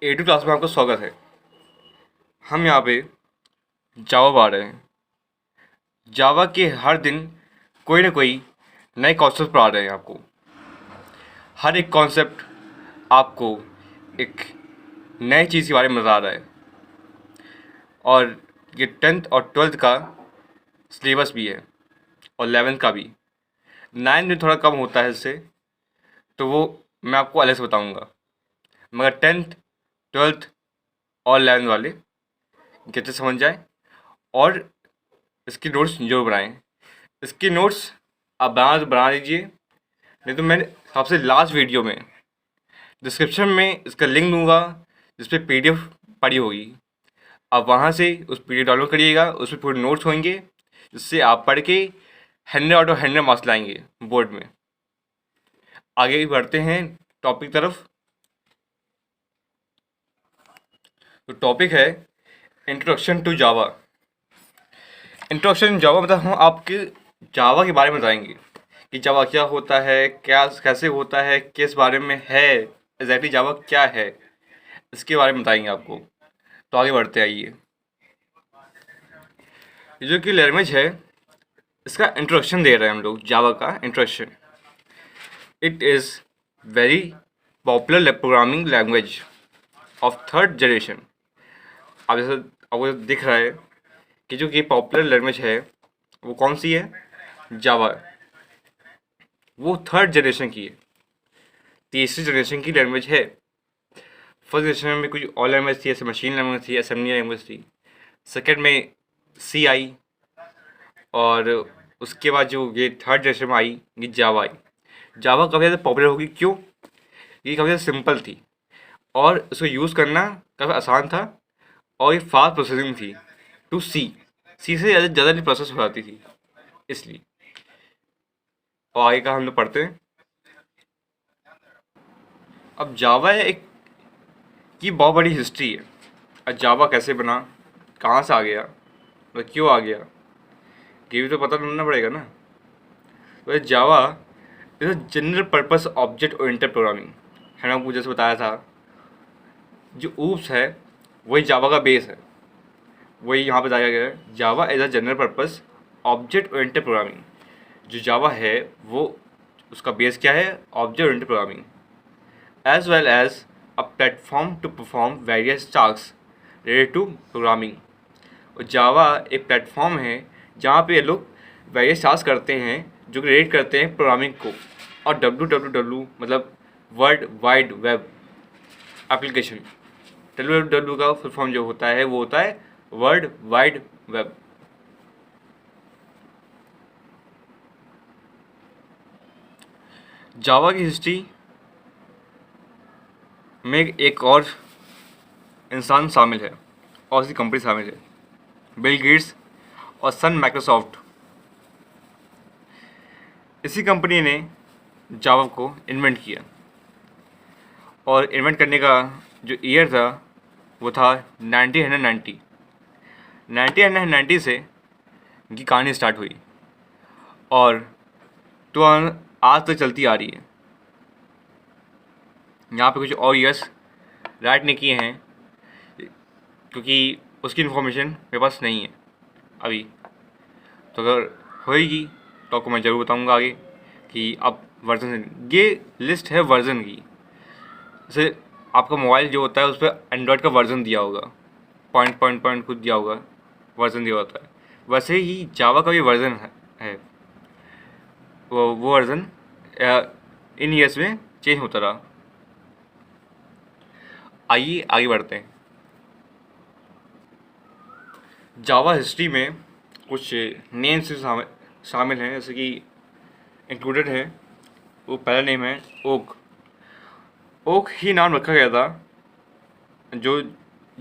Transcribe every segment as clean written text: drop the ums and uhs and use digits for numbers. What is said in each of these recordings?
A2 class में आपका स्वागत है। हम यहाँ पे जावा पढ़ा रहे हैं। जावा के हर दिन कोई ना कोई नए कॉन्सेप्ट पढ़ा रहे हैं आपको। हर एक कॉन्सेप्ट आपको एक नई चीज़ के बारे में बता रहा है। और ये 10th और 12th का सिलेबस भी है और 11th का भी। 9th में थोड़ा कम होता है इससे, तो वो मैं आपको अलग से बताऊँगा। मगर 10th 12th और 11th वाले कैसे समझ जाए और इसकी नोट्स जरूर बनाएं। इसकी नोट्स आप बना लीजिए, नहीं तो मैंने सबसे लास्ट वीडियो में डिस्क्रिप्शन में इसका लिंक दूंगा जिस पे PDF पड़ी होगी। आप वहाँ से उस PDF डाउनलोड करिएगा, उसमें पूरे नोट्स होंगे जिससे आप पढ़ के 100 आउट ऑफ 100 मार्क्स लाएंगे बोर्ड में। आगे बढ़ते हैं टॉपिक तरफ। तो टॉपिक है इंट्रोडक्शन टू जावा। इंट्रोडक्शन जावा मतलब हम आपके जावा के बारे में बताएंगे कि जावा क्या होता है, क्या कैसे होता है, किस बारे में है, एग्जैक्टली जावा क्या है, इसके बारे में बताएंगे आपको। तो आगे बढ़ते आइए। ये जो कि लैंग्वेज है, इसका इंट्रोडक्शन दे रहे हैं हम लोग। जावा का introduction, it is very popular programming language of third generation. अब जैसे आपको दिख रहा है कि जो कि पॉपुलर लैंग्वेज है वो कौन सी है, जावा। वो थर्ड जनरेशन की है, तीसरी जनरेशन की लैंग्वेज है। फर्स्ट जनरेशन में कुछ और लैंग्वेज थी, ऐसे मशीन लैंग्वेज थी, असेंबली लैंग्वेज थी। सेकेंड में सी आई, और उसके बाद जो ये थर्ड जनरेशन में आई ये जावा आई। जावा काफ़ी ज़्यादा पॉपुलर होगी, क्यों? ये काफ़ी ज़्यादा सिंपल थी और इसको यूज़ करना काफ़ी आसान था, और ये फास्ट प्रोसेसिंग थी टू सी से ज़्यादा नहीं प्रोसेस हो जाती थी, इसलिए। और आगे का हम लोग पढ़ते हैं। अब जावा एक की बहुत बड़ी हिस्ट्री है। अब जावा कैसे बना, कहाँ से आ गया और क्यों आ गया, ये भी तो पता करना पड़ेगा ना। तो Java is a general purpose object oriented programming. है ना, आपको जैसे बताया था, जो ऊप्स है वही जावा का बेस है। वही यहाँ पे बताया गया है, Java as a general purpose object oriented programming. जो जावा है वो उसका बेस क्या है, object oriented programming, as well as a platform to perform various task related to programming. और जावा एक प्लेटफॉर्म है जहाँ पे ये लोग वेरियस टास्क करते हैं जो कि रिलेट करते हैं प्रोग्रामिंग को। और WWW मतलब world wide web application. WWW का फुल फॉर्म जो होता है वो होता है वर्ल्ड वाइड वेब। जावा की हिस्ट्री में एक और इंसान शामिल है और उसकी कंपनी शामिल है, बिल गेट्स और सन माइक्रोसॉफ्ट। इसी कंपनी ने जावा को इन्वेंट किया, और इन्वेंट करने का जो ईयर था वो था 1990। 1990 से इनकी कहानी स्टार्ट हुई और तो आज तक चलती आ रही है। यहाँ पे कुछ और ईयर्स राइट ने किए हैं, क्योंकि उसकी इन्फॉर्मेशन मेरे पास नहीं है अभी। तो अगर होएगी तो आपको मैं ज़रूर बताऊँगा आगे कि अब वर्जन, ये लिस्ट है वर्जन की। जैसे आपका मोबाइल जो होता है उस पर एंड्रॉयड का वर्जन दिया होगा, पॉइंट कुछ दिया होगा, वर्जन दिया होता है। वैसे ही जावा का भी वर्जन है। वो वर्जन इन ईयर्स में चेंज होता रहा। आइए आगे बढ़ते हैं। जावा हिस्ट्री में कुछ नेम्स शामिल हैं, जैसे कि इंक्लूडेड है। वो पहला नेम है ओक। ओक ही नाम रखा गया था जो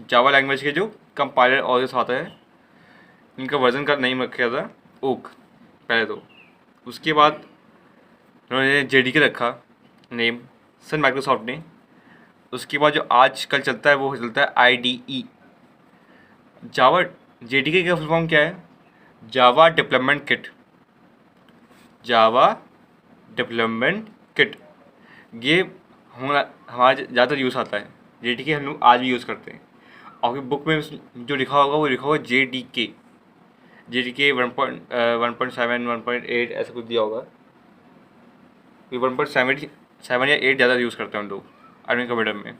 जावा लैंग्वेज के जो कंपाइलर और जो आता है इनका वर्जन का नेम रखा गया था ओक पहले। तो उसके बाद उन्होंने JDK रखा नेम, सन माइक्रोसॉफ्ट ने। उसके बाद जो आज कल चलता है वो चलता है IDE। जावा JDK का फुल फॉर्म क्या है, जावा डेवलपमेंट किट। जावा डेवलपमेंट किट ये हमारा ज़्यादातर यूज़ आता है JDK हम लोग आज भी यूज़ करते हैं। आपकी बुक में जो लिखा होगा वो लिखा होगा JDK 1.7 1.8 ऐसा कुछ दिया होगा। 1.7 या 8 ज़्यादा यूज़ करते हैं हम लोग आर्मी कंप्यूटर में।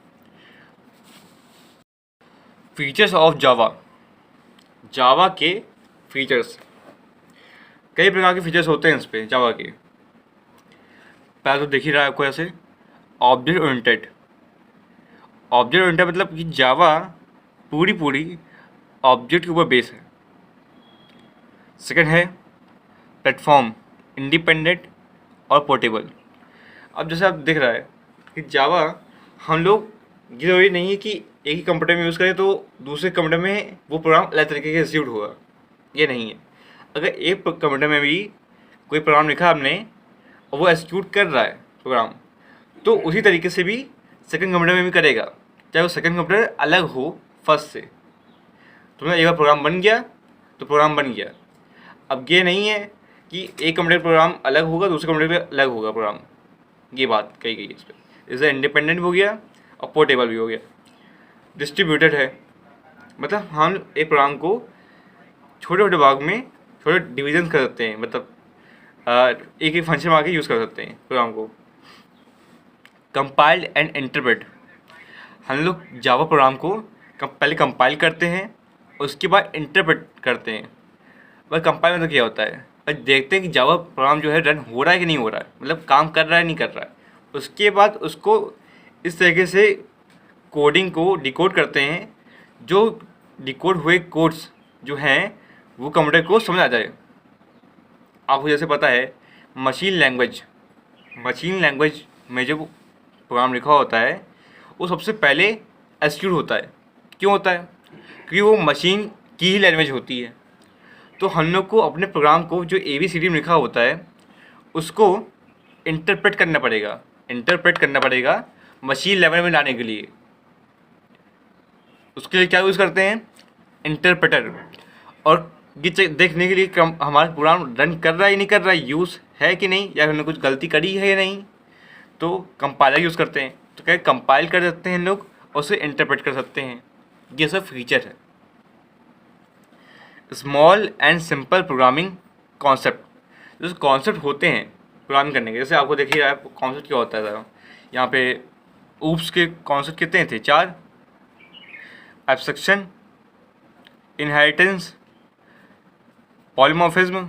फीचर्स ऑफ जावा के फीचर्स, कई प्रकार के फीचर्स होते हैं इस पर जावा के। पहले तो देख ही रहा है आपको ऐसे ऑब्जेक्ट ओरिएंटेड मतलब कि जावा पूरी ऑब्जेक्ट के ऊपर बेस है। सेकंड है प्लेटफॉर्म इंडिपेंडेंट और पोर्टेबल। अब जैसे आप देख रहा है कि जावा हम लोग ये जरूरी नहीं है कि एक ही कंप्यूटर में यूज़ करें तो दूसरे कंप्यूटर में वो प्रोग्राम अलग तरीके से एग्जीक्यूट होगा, ये नहीं है। अगर एक कंप्यूटर में भी कोई प्रोग्राम लिखा आपने और वो एग्जीक्यूट कर रहा है प्रोग्राम, तो उसी तरीके से भी सेकंड कंप्यूटर में भी करेगा, चाहे वो सेकंड कंप्यूटर अलग हो फर्स्ट से। तुम्हें एक बार प्रोग्राम बन गया तो प्रोग्राम बन गया। अब ये नहीं है कि एक कंप्यूटर प्रोग्राम अलग होगा दूसरे कंप्यूटर पे अलग होगा प्रोग्राम, ये बात कही गई है इस पर। इससे इंडिपेंडेंट भी हो गया और पोर्टेबल भी हो गया। डिस्ट्रीब्यूटेड है, मतलब हम एक प्रोग्राम को छोटे छोटे भाग में छोटे डिवीजन कर सकते हैं, मतलब एक एक फंक्शन में आके यूज़ कर सकते हैं प्रोग्राम को। कंपाइल्ड एंड इंटरप्रेट, हम लोग जावा प्रोग्राम को पहले कंपाइल करते हैं उसके बाद इंटरप्रेट करते हैं। वह कंपाइल मतलब क्या होता है, और देखते हैं कि जावा प्रोग्राम जो है रन हो रहा है कि नहीं हो रहा है, मतलब काम कर रहा है नहीं कर रहा है। उसके बाद उसको इस तरीके से कोडिंग को डिकोड करते हैं, जो डिकोड हुए कोड्स जो हैं वो कंप्यूटर को समझ आ जाए। आपको जैसे पता है मशीन लैंग्वेज में जो प्रोग्राम लिखा होता है वो सबसे पहले एग्जीक्यूट होता है। क्यों होता है? क्योंकि वो मशीन की ही लैंग्वेज होती है। तो हम लोग को अपने प्रोग्राम को जो ABCD में लिखा होता है उसको इंटरप्रेट करना पड़ेगा मशीन लेवल में लाने के लिए। उसके लिए क्या यूज़ करते हैं? इंटरप्रेटर। और ये देखने के लिए कि हमारा प्रोग्राम रन कर रहा है नहीं कर रहा है, यूज़ है कि नहीं, या हमने कुछ गलती करी है या नहीं, तो कंपाइलर यूज़ करते हैं। तो क्या कंपाइल कर सकते हैं लोग और उसे इंटरप्रेट कर सकते हैं। ये सब फीचर है। Small and simple programming concept, जो कॉन्सेप्ट होते हैं प्रोग्रामिंग करने के, जैसे आपको देखिए कॉन्सेप्ट क्या होता है। यहाँ पे ऊप्स के कॉन्सेप्ट कितने थे? 4। Abstraction, inheritance, polymorphism,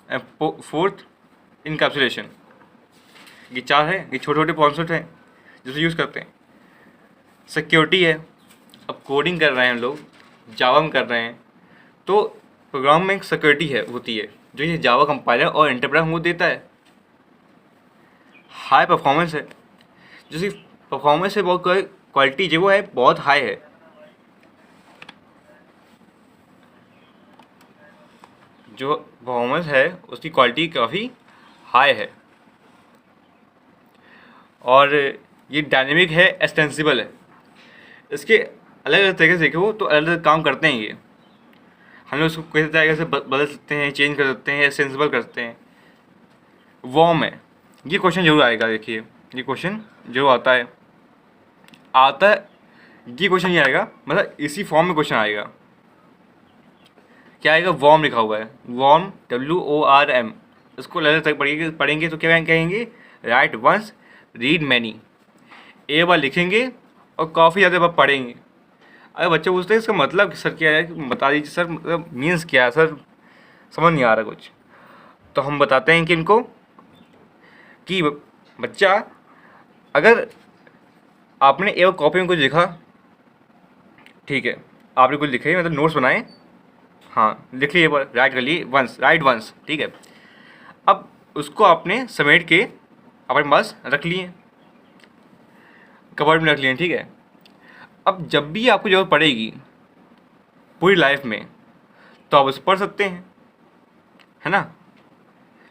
4th encapsulation. ये 4 है, ये छोटे छोटे कॉन्सेप्ट हैं जिसे यूज़ करते हैं। सिक्योरिटी है, अब कोडिंग कर रहे हैं हम लोग, जावा में कर रहे हैं, तो प्रोग्राम में एक सिक्योरिटी होती है जो ये जावा कंपाइलर और इंटरप्रेटर हमको देता है। हाई परफॉर्मेंस है, जैसे परफॉर्मेंस है बहुत क्वालिटी जो है बहुत हाई है। जो परफॉर्मेंस है उसकी क्वालिटी काफ़ी हाई है। और ये डायनेमिक है, एक्सटेंसिबल है। इसके अलग अलग तरीके से देखो तो अलग अलग काम करते हैं ये। हम लोग उसको किसी तरीके से बदल सकते हैं, चेंज कर सकते हैं, एक्सटेंसिबल कर सकते हैं। वॉर्म है, ये क्वेश्चन जरूर आएगा। देखिए ये क्वेश्चन जरूर आता है ये क्वेश्चन ये आएगा, मतलब इसी फॉर्म में क्वेश्चन आएगा। क्या आएगा? वॉर्म लिखा हुआ है, वॉर्म WORM। इसको अलग तक पढ़ेंगे तो क्या कहेंगे? Write once read many. एक बार लिखेंगे और काफ़ी ज़्यादा बार पढ़ेंगे। अरे बच्चे पूछते हैं इसका मतलब सर क्या है, बता दीजिए सर, मतलब मीन्स क्या है सर, समझ नहीं आ रहा कुछ। तो हम बताते हैं कि इनको कि बच्चा अगर आपने एक कॉपी में कुछ लिखा, ठीक है, आपने कुछ लिखे मतलब नोट्स बनाए, हाँ लिख लिए, राइट कर लिए राइट वंस, ठीक है। अब उसको आपने समेट के अपने पास रख लिए, कवर्ड में रख लिए, ठीक है। अब जब भी आपको जरूरत पड़ेगी पूरी लाइफ में तो आप उसे पढ़ सकते हैं, है ना।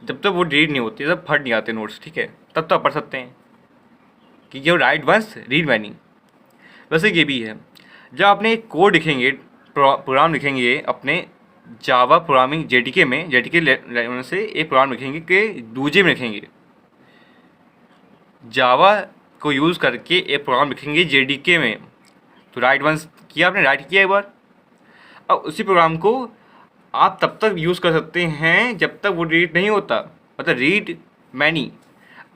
जब तक वो रीड नहीं होती, जब फट नहीं आते नोट्स, ठीक है, तब तो आप पढ़ सकते हैं कि जो राइट वंस रीड मैनी। वैसे ये भी है, जब आपने एक कोड लिखेंगे, प्रोग्राम लिखेंगे अपने जावा प्रोग्रामिंग JDK में, JDK से एक प्रोग्राम लिखेंगे कि दूजे में लिखेंगे, जावा को यूज़ करके एक प्रोग्राम लिखेंगे JDK में। तो राइट वंस किया आपने, राइट किया एक बार। अब उसी प्रोग्राम को आप तब तक यूज़ कर सकते हैं जब तक वो रीड नहीं होता, मतलब रीड मैनी।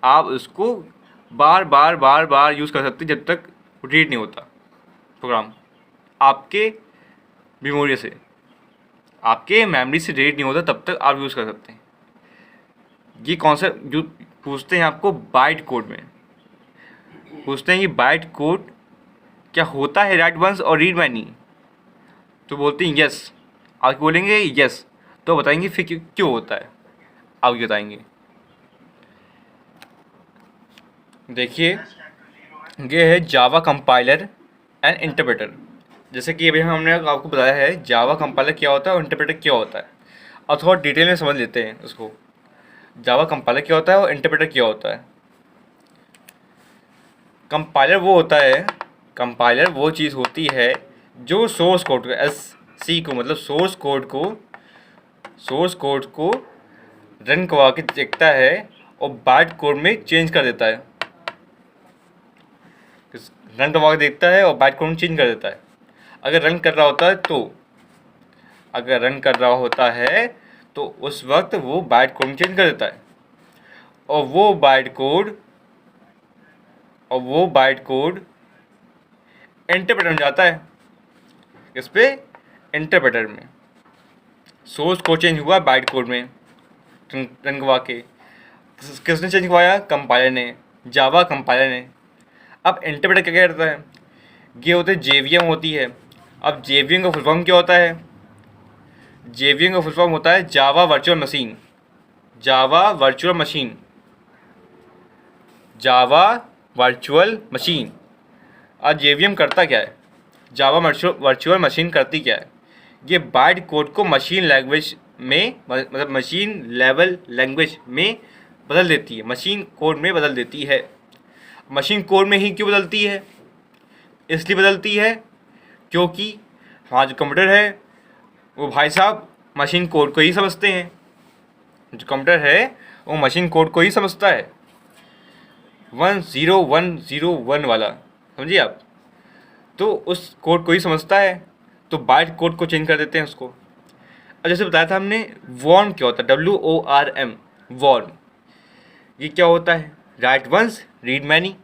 आप उसको बार बार बार बार यूज़ कर सकते हैं जब तक रीड नहीं होता प्रोग्राम आपके मेमोरी से, आपके मेमोरी से रीड नहीं होता, तब तक आप यूज़ कर सकते हैं। ये कॉन्सेप्ट जो पूछते हैं आपको बाइट कोड में, पूछते हैं कि बाइट कोड क्या होता है राइट वंस और रीड मैनी, तो बोलते हैं यस। आप बोलेंगे यस, तो बताएंगे फिर क्यों होता है, आप ये बताएंगे। देखिए, ये है जावा कंपाइलर एंड इंटरप्रेटर। जैसे कि अभी हमने आपको बताया है जावा कंपाइलर क्या होता है और इंटरप्रेटर क्या होता है। अब थोड़ा डिटेल में समझ लेते हैं उसको, जावा कंपाइलर क्या होता है और इंटरप्रेटर क्या होता है। कंपाइलर वो होता है, कंपाइलर वो चीज़ होती है जो सोर्स कोड को SC को, मतलब सोर्स कोड को रन करवा के देखता है और बाइट कोड में चेंज कर देता है। रन करवा के देखता है और बाइट कोड में चेंज कर देता है। अगर रन कर रहा होता है तो उस वक्त वो बाइट कोड में चेंज कर देता है, और वो बाइट कोड इंटरप्रेटर में जाता है। इस पे इंटरप्रेटर में सोर्स कोड चेंज हुआ बाइट कोड में रन करवा के। किसने चेंज करवाया? कंपाइलर ने, जावा कंपाइलर ने। अब इंटरप्रेटर क्या करता है? ये होते JVM होती है। अब JVM का फुल फॉर्म क्या होता है? JVM का फुल फॉर्म होता है Java virtual machine. Java virtual machine. अब JVM करता क्या है? जावा वर्चुअल मशीन करती क्या है? ये बाइट कोड को मशीन लैंग्वेज में, मतलब मशीन लेवल लैंग्वेज में बदल देती है, मशीन कोड में बदल देती है। मशीन कोड में ही क्यों बदलती है? इसलिए बदलती है क्योंकि हमारा जो कंप्यूटर है वो भाई साहब मशीन कोड को ही समझते हैं। जो कंप्यूटर है वो मशीन कोड को ही समझता है, 10101 वाला, समझिए आप। तो उस कोड को ही समझता है, तो बाइट कोड को चेंज कर देते हैं उसको। अब जैसे बताया था हमने, वॉर्म क्या होता है? WORM, worm. ये क्या होता है? Write once read many.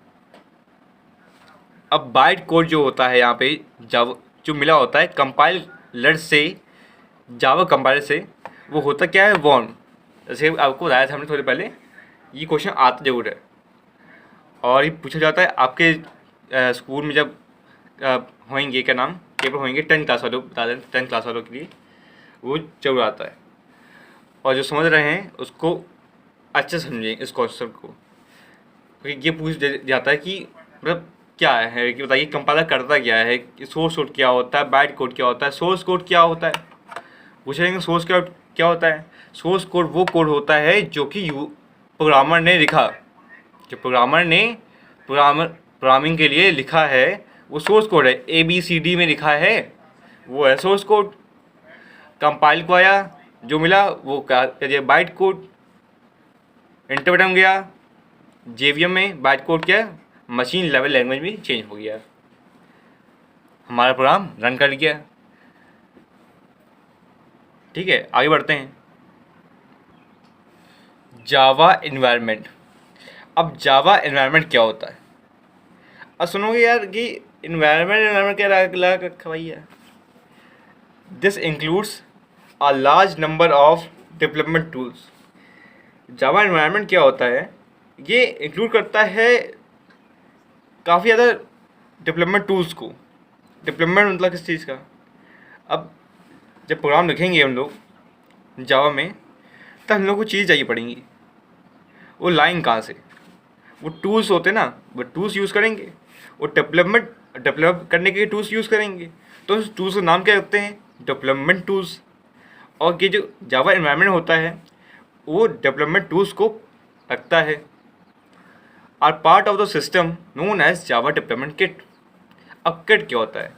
अब बाइट कोड जो होता है यहाँ पे जावा जो मिला होता है कंपाइलर से, जावा कंपाइलर से, वो होता क्या है? वॉर्म। जैसे आपको बताया था हमने थोड़ी पहले, ये क्वेश्चन आता जरूर है और ये पूछा जाता है आपके स्कूल में जब होंगे, क्या नाम, पेपर होंगे 10 क्लास वालों, बता दें 10 क्लास वालों के लिए वो जरूर आता है। और जो समझ रहे हैं उसको अच्छे समझें इस क्वेश्चन को, क्योंकि ये पूछ जाता है कि मतलब क्या है कि बताइए कंपाइलर करता क्या है, सोर्स कोड क्या होता है, बाइट कोड क्या होता है, सोर्स कोड क्या होता है। पूछेंगे सोर्स कोड क्या होता है? सोर्स कोड वो कोड होता है जो कि प्रोग्रामर ने लिखा, जो प्रोग्रामिंग के लिए लिखा है, वो सोर्स कोड है। ABCD में लिखा है, वो है सोर्स कोड। कंपाइल को आया, जो मिला वो क्या बाइट कोड। इंटरप्रेटर में गया, JVM में बाइट कोड क्या है? मशीन लेवल लैंग्वेज में चेंज हो गया, हमारा प्रोग्राम रन कर गया। ठीक है, आगे बढ़ते हैं। जावा एनवायरनमेंट। अब जावा एनवायरनमेंट क्या होता है? अब सुनोगे यार कि एनवायरनमेंट क्या लगा रखा भैया। This includes a large number of development tools. Java environment क्या होता है? ये इंक्लूड करता है काफ़ी ज़्यादा डेवलपमेंट टूल्स को। डेवलपमेंट मतलब किस चीज़ का? अब जब प्रोग्राम लिखेंगे हम लोग जावा में, तब हम लोग को चीज़ चाहिए पड़ेंगी। वो लाइन कहाँ से? वो टूल्स होते हैं ना, वो टूल्स यूज़ करेंगे, वो डेवलप करने के लिए टूल्स यूज़ करेंगे। तो उस टूल्स का नाम क्या रखते हैं? Development tools. और ये जो जावा एनवायरनमेंट होता है वो डेवलपमेंट टूल्स को रखता है, are part of the system known as Java development kit. अब किट क्या होता है?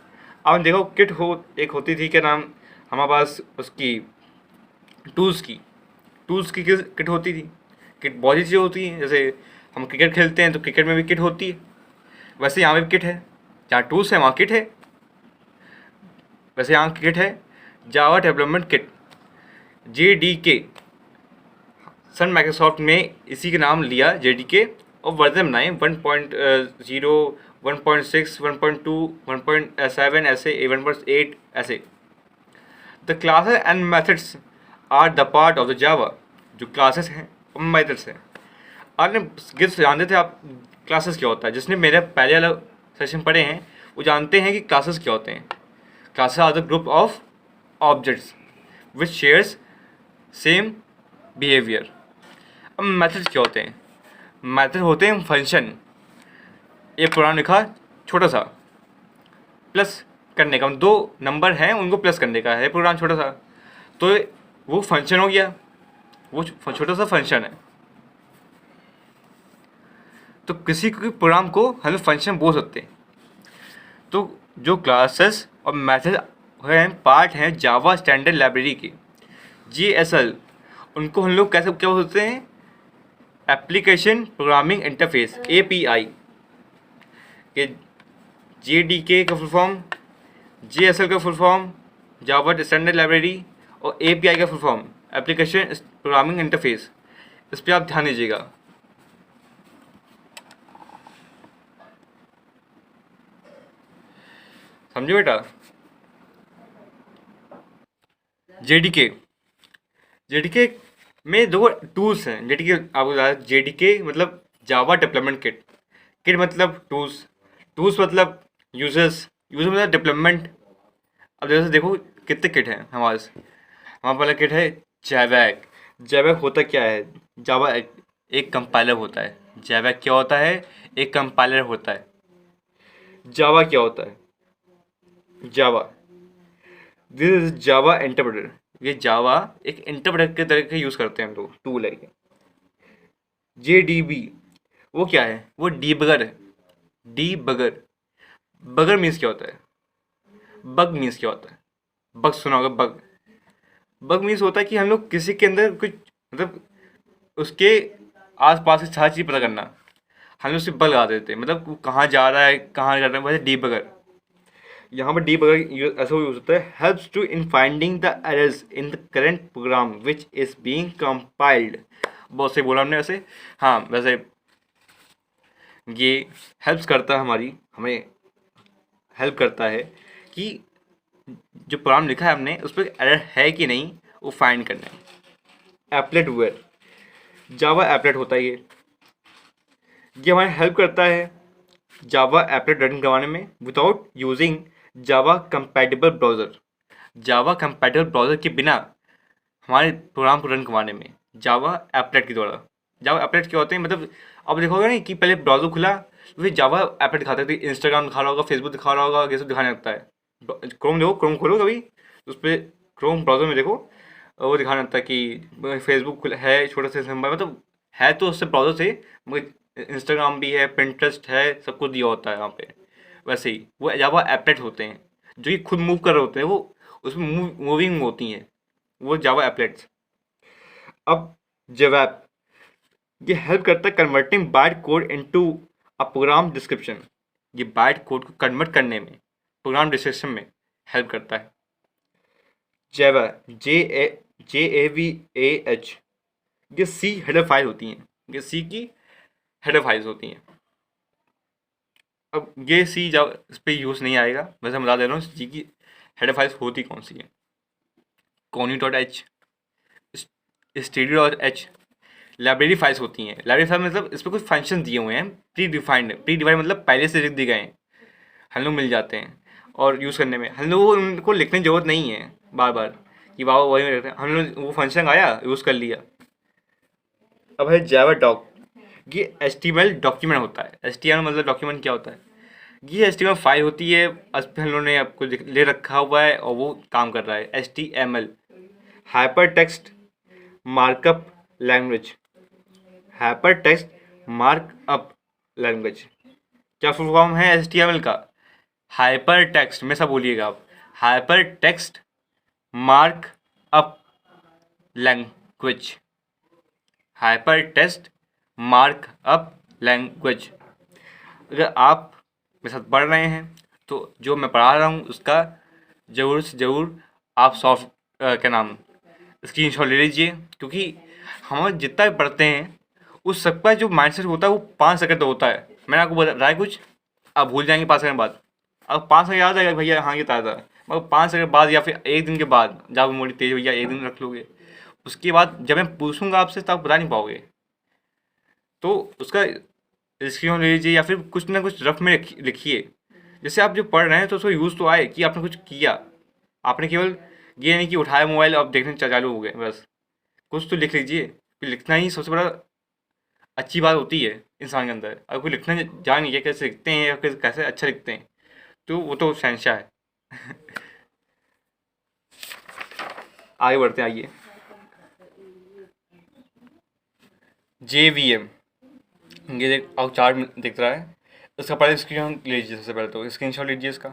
अब देखो, किट एक होती थी, क्या नाम, हमारे पास उसकी टूल्स की किट होती थी। किट बहुत ही चीज़ें होती हैं, जैसे हम क्रिकेट खेलते हैं तो क्रिकेट में भी किट होती है, वैसे यहाँ पे किट है, जहाँ टूल्स है वहाँ किट है। वैसे यहाँ किट है जावा डेवलपमेंट किट JDK। सन माइक्रोसॉफ्ट ने इसी के नाम लिया JDK और वर्जन बनाए 1.0, 1.6, 1.2, 1.7 ऐसे 1.8 ऐसे। The classes and methods are the part of the Java. जो क्लासेस हैं और मेथड्स हैं, आपने गिफ्ट जानते थे आप क्लासेस क्या होता है? जिसने मेरे पहले वाला सेशन पढ़े हैं वो जानते हैं कि क्लासेस क्या होते हैं। Classes are the group of objects which shares same behaviour. अब मेथड्स क्या होते हैं? मेथड होते हैं फंक्शन। एक प्रोग्राम लिखा छोटा सा, प्लस करने का, दो नंबर हैं उनको प्लस करने का है प्रोग्राम छोटा सा, तो वो फंक्शन हो गया, वो छोटा सा फंक्शन है। तो किसी के प्रोग्राम को हम फंक्शन बोल सकते हैं। तो जो क्लासेस और मेथड हैं पार्ट हैं जावा स्टैंडर्ड लाइब्रेरी के JSL, उनको हम लोग कैसे क्या बोल सकते हैं? एप्लीकेशन प्रोग्रामिंग इंटरफेस API के। JDK का फुल फॉर्म, JSL का फुल फॉर्म जावा स्टैंडर्ड लाइब्रेरी, और API का full form application programming interface. इस पर आप ध्यान दीजिएगा। समझे बेटा? JDK में दो टूल्स हैं। JDK आपको बता दें, JDK मतलब जावा डेवलपमेंट किट। किट मतलब टूल्स, टूल्स मतलब यूजर्स, यूजर मतलब डेवलपमेंट। अब जैसे देखो कितने किट हैं हमारे पास। हमारे वाला किट है जैवैक। जैवैक होता क्या है? जावा एक कंपाइलर होता है। जैवैक क्या होता है? एक कंपाइलर होता है। जावा क्या होता है? जावा, दिस इज जावा इंटरप्रेटर। ये जावा एक इंटरप्रेटर के तरह के यूज़ करते हैं हम लोग, टूल है ये। JDB वो क्या है? वो डीबगर है। डीबगर, बगर मीन्स क्या होता है? बग मीन्स क्या होता है? बग सुना होगा, बग। बग मीन्स होता है कि हम लोग किसी के अंदर कुछ मतलब उसके आसपास की सारी चीज़ पता करना। हम लोग सिर्फ बग लगा देते हैं, मतलब वो कहाँ जा रहा है कहाँ कर रहा है, वैसे डीबगर। यहाँ पर डीबगर ऐसा यूज होता है, helps to in finding the errors in the current program which is being compiled. बहुत सही बोला हमने वैसे। हाँ वैसे ये हेल्प्स करता है हमें हेल्प करता है कि जो प्रोग्राम लिखा है हमने उस पर एरर है कि नहीं वो फाइंड करना है। एप्लेट वेयर, जावा एप्लेट होता है ये हमारी हेल्प करता है जावा एप्लेट रन करवाने में without using Java compatible browser. Java compatible browser के बिना हमारे प्रोग्राम को रन करवाने में जावा एप्लेट के द्वारा। जावा एप्लेट क्या होते हैं? मतलब अब देखोगे नहीं कि पहले ब्राउज़र खुला तो फिर जावा एप्लेट दिखाते थे, इंस्टाग्राम दिखा रहा होगा, फेसबुक दिखा रहा होगा, ये सब दिखाने लगता है। क्रोम देखो, क्रोम खोलो कभी तो उस पर क्रोम ब्राउज़र में देखो, वो दिखाने लगता है कि फेसबुक है छोटा सा सिंबल, मतलब है तो उससे ब्राउज़र से, मगर इंस्टाग्राम भी है, पिंटरेस्ट है, सब कुछ दिया होता है यहाँ पे। वैसे ही वो जावा एप्लेट होते हैं जो कि खुद मूव कर रहे होते हैं, वो उसमें मूविंग होती हैं, वो जावा एप्लेट्स। अब जवाब ये हेल्प करता है converting byte code into a program description. ये बाइट कोड को कन्वर्ट करने में प्रोग्राम डिस्क्रिप्शन में हेल्प करता है। जावा JAVAH, ये सी हेडर फाइल होती हैं, ये सी की हेडर फाइल्स होती हैं। अब ये सी जावा इस पर यूज़ नहीं आएगा, वैसे मैं बता दे रहा हूँ जी की हेडर फाइल्स होती कौन सी है। Kony.h, Studio.h लाइब्रेरी फाइल्स होती हैं। लाइब्रेरी फाइल मतलब इस पर कुछ फंक्शन दिए हुए हैं प्री डिफाइंड मतलब पहले से लिख दिए गए हैं, हम लोग मिल जाते हैं और यूज़ करने में हम लोग उनको लिखने की ज़रूरत नहीं है बार बार कि बाबा वही में हम लोग वो फंक्शन आया यूज़ कर लिया। अब है जावा डॉक, ये HTML डॉक्यूमेंट होता है। HTML मतलब डॉक्यूमेंट क्या होता है? ये HTML फाइल होती है, उस पर हम लोगों ने आपको ले रखा हुआ है और वो काम कर रहा है। HTML hyper text markup language, hyper text markup language. क्या फुल फॉर्म है HTML का? हाइपर टेक्स्ट में सब बोलिएगा आप, hyper text markup language, hyper text markup language. अगर आप मेरे साथ पढ़ रहे हैं तो जो मैं पढ़ा रहा हूँ उसका ज़रूर से ज़रूर आप क्या नाम स्क्रीनशॉट ले लीजिए, क्योंकि हम जितना भी पढ़ते हैं उस सबका जो माइंडसेट होता है वो 5 सेकंड तो होता है। मैंने आपको बताया कुछ, आप भूल जाएंगे 5 सेकंड बाद। अब 5 सेकंड याद आएगा भैया हाँ ये ताज़ा था, मगर 5 सेकंड बाद या फिर एक दिन के बाद जब मेमोरी तेज भैया एक दिन रख लोगे, उसके बाद जब मैं पूछूंगा आपसे तब बता नहीं पाओगे। तो उसका स्क्रीन ले लीजिए या फिर कुछ ना कुछ रफ में लिखिए, जैसे आप जो पढ़ रहे हैं तो उसको यूज़ तो आए कि आपने कुछ किया। आपने केवल ये नहीं कि उठाया मोबाइल और देखने चालू हो गए बस। कुछ तो लिख लीजिए। फिर लिखना ही सबसे बड़ा अच्छी बात होती है इंसान के अंदर। अगर कोई लिखना जान नहीं है कैसे लिखते हैं या फिर कैसे अच्छा लिखते हैं, तो वो तो शहंशाह है। आगे बढ़ते हैं, आइए। JVM, ये आप चार्ट दिख रहा है, उसका पहले स्क्रीन ले लीजिए। सबसे पहले तो स्क्रीनशॉट लीजिए इसका,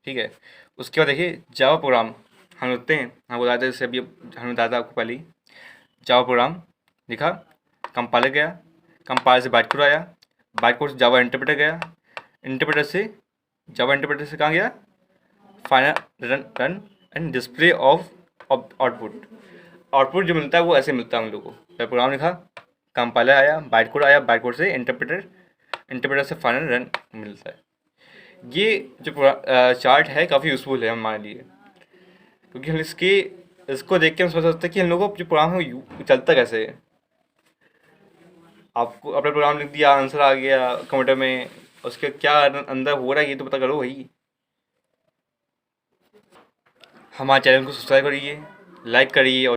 ठीक है। उसके बाद देखिए जावा प्रोग्राम हम लिखते हैं, हम बताते हैं जैसे अभी हमने बताया था आपको पहले ही। जावा प्रोग्राम लिखा, कंपाइलर गया, कंपाइलर से बाइट कोड आया, बाइट कोड से जावा इंटरप्रेटर गया, इंटरप्रेटर से जावा इंटरप्रेटर से कहाँ गया, final run run and display of output. Output जो मिलता है वो ऐसे मिलता है हम लोग को। प्रोग्राम लिखा, कंपाइलर आया, बाइट कोड आया, बाइट कोड से इंटरप्रेटर, इंटरप्रेटर से फाइनल रन मिलता है। ये जो चार्ट है काफ़ी यूज़फुल है हमारे लिए, क्योंकि हम इसको देख के हम सोच सकते हैं कि हम लोगों को जो प्रोग्राम है वो चलता कैसे है। आपको अपना प्रोग्राम लिख दिया, आंसर आ गया कंप्यूटर में, उसके क्या अंदर हो रहा है ये तो पता करो भाई। हमारे चैनल को सब्सक्राइब करिए, लाइक करिए और